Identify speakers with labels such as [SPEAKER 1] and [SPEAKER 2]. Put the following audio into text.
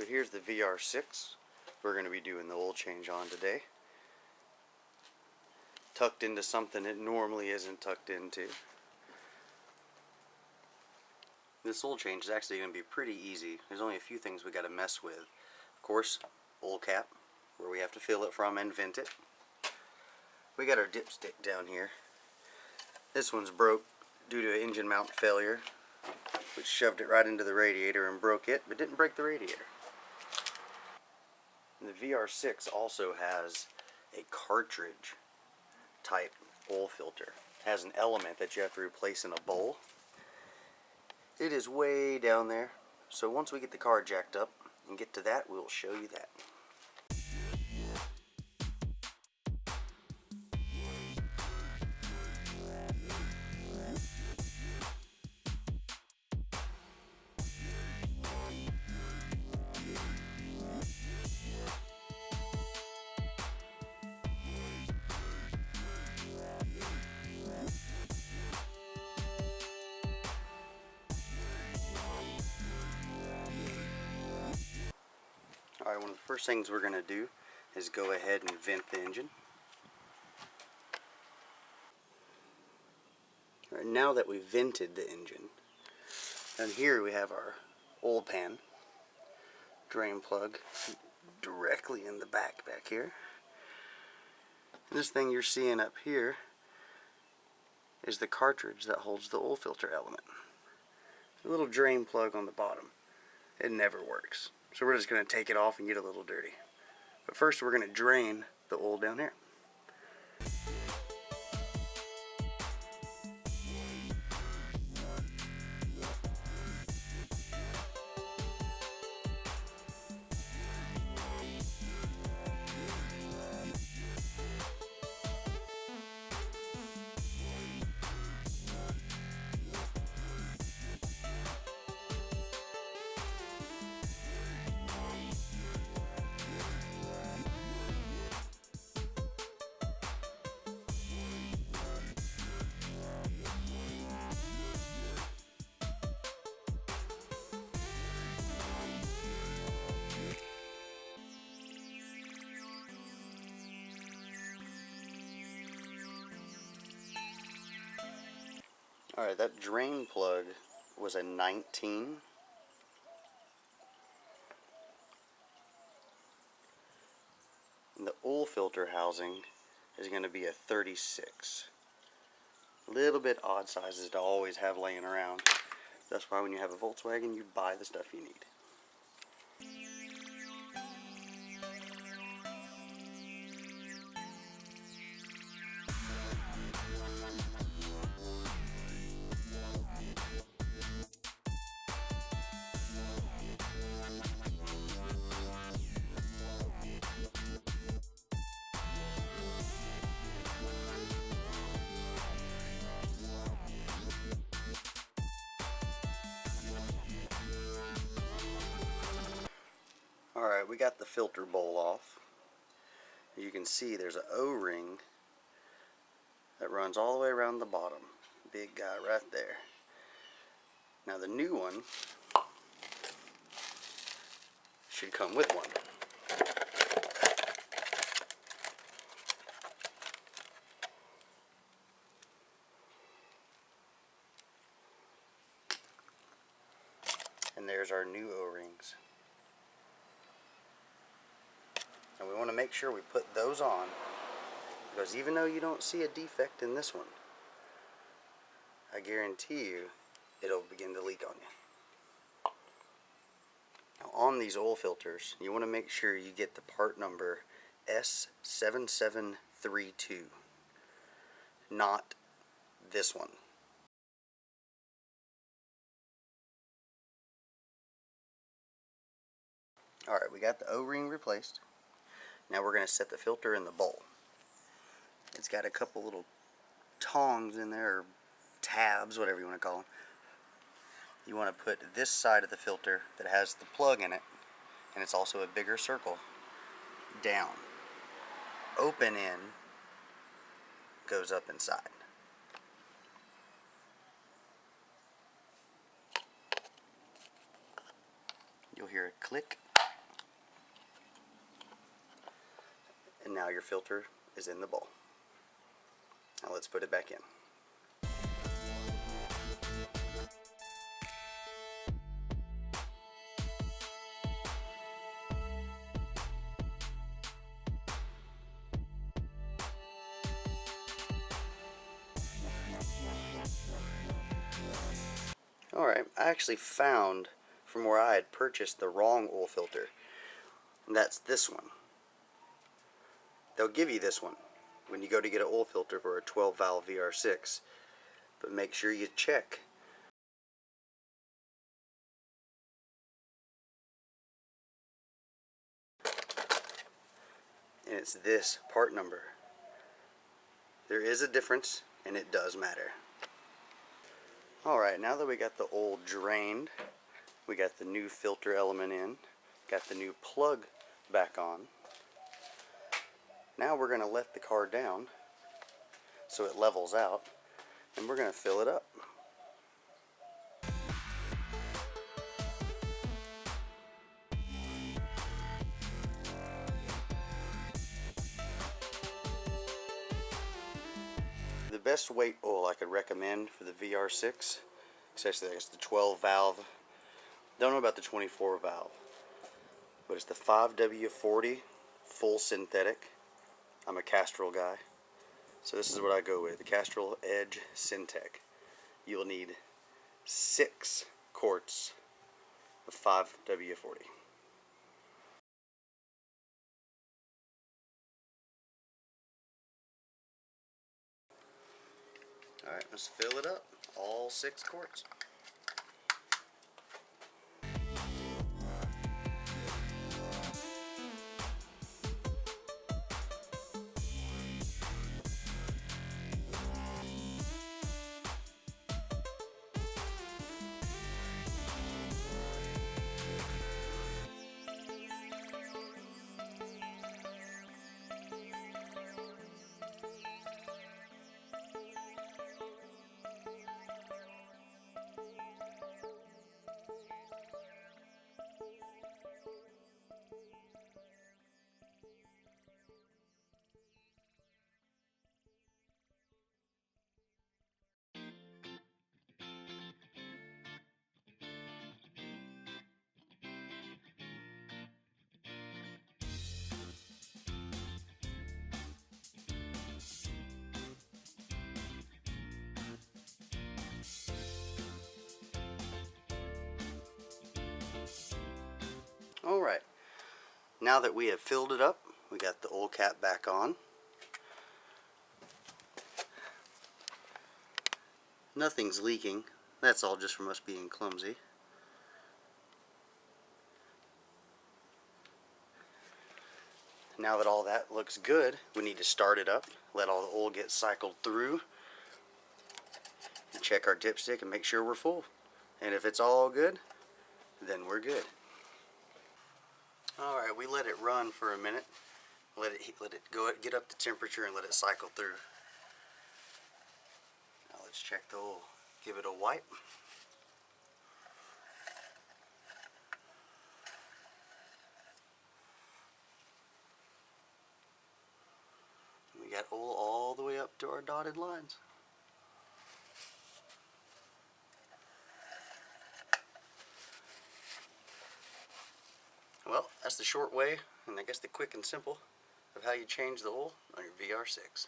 [SPEAKER 1] So here's the VR6 we're going to be doing the oil change on today. Tucked into something it normally isn't tucked into. This oil change is actually going to be pretty easy. There's only a few things we got to mess with. Of course, oil cap, where we have to fill it from and vent it. We got our dipstick down here. This one's broke due to an engine mount failure, which shoved it right into the radiator and broke it, but didn't break the radiator. And the VR6 also has a cartridge type oil filter. It has an element that you have to replace in a bowl. It is way down there, so once we get the car jacked up and get to that, we'll show you that. Alright, one of the first things we're going to do is go ahead and vent the engine. Alright, now that we've vented the engine, down here we have our oil pan drain plug directly in the back here. And this thing you're seeing up here is the cartridge that holds the oil filter element. A little drain plug on the bottom. It never works. So we're just going to take it off and get a little dirty. But first we're going to drain the oil down here. Alright, that drain plug was a 19. And the oil filter housing is going to be a 36. A little bit odd sizes to always have laying around. That's why when you have a Volkswagen, you buy the stuff you need. Alright, we got the filter bowl off. As you can see, there's an O-ring that runs all the way around the bottom. Big guy right there. Now the new one should come with one. And there's our new O-rings. And we want to make sure we put those on, because even though you don't see a defect in this one, I guarantee you it'll begin to leak on you. Now, on these oil filters, you want to make sure you get the part number S7732, not this one. Alright, we got the O-ring replaced. Now we're going to set the filter in the bowl. It's got a couple little tongs in there, or tabs, whatever you want to call them. You want to put this side of the filter that has the plug in it, and it's also a bigger circle, down. Open end goes up inside. You'll hear a click Now your filter is in the bowl. Now let's put it back in. Alright, I actually found from where I had purchased the wrong oil filter. And that's this one. They'll give you this one when you go to get an oil filter for a 12 valve VR6. But make sure you check. And it's this part number. There is a difference, and it does matter. Alright, now that we got the oil drained, we got the new filter element in, got the new plug back on. Now we're going to let the car down so it levels out, and we're going to fill it up. The best weight oil I could recommend for the VR6, especially I guess the 12 valve, don't know about the 24 valve, but it's the 5W40 full synthetic. I'm a Castrol guy, so this is what I go with, the Castrol Edge Syntec. You'll need 6 quarts of 5W40. Alright, let's fill it up, all 6 quarts. Alright, now that we have filled it up, we got the oil cap back on. Nothing's leaking, that's all just from us being clumsy. Now that all that looks good, we need to start it up, let all the oil get cycled through, and check our dipstick and make sure we're full. And if it's all good, then we're good. Alright, we let it run for a minute. Let it go, get up to temperature and let it cycle through. Now let's check the oil. Give it a wipe. We got oil all the way up to our dotted lines. Well, that's the short way, and I guess the quick and simple of how you change the oil on your VR6.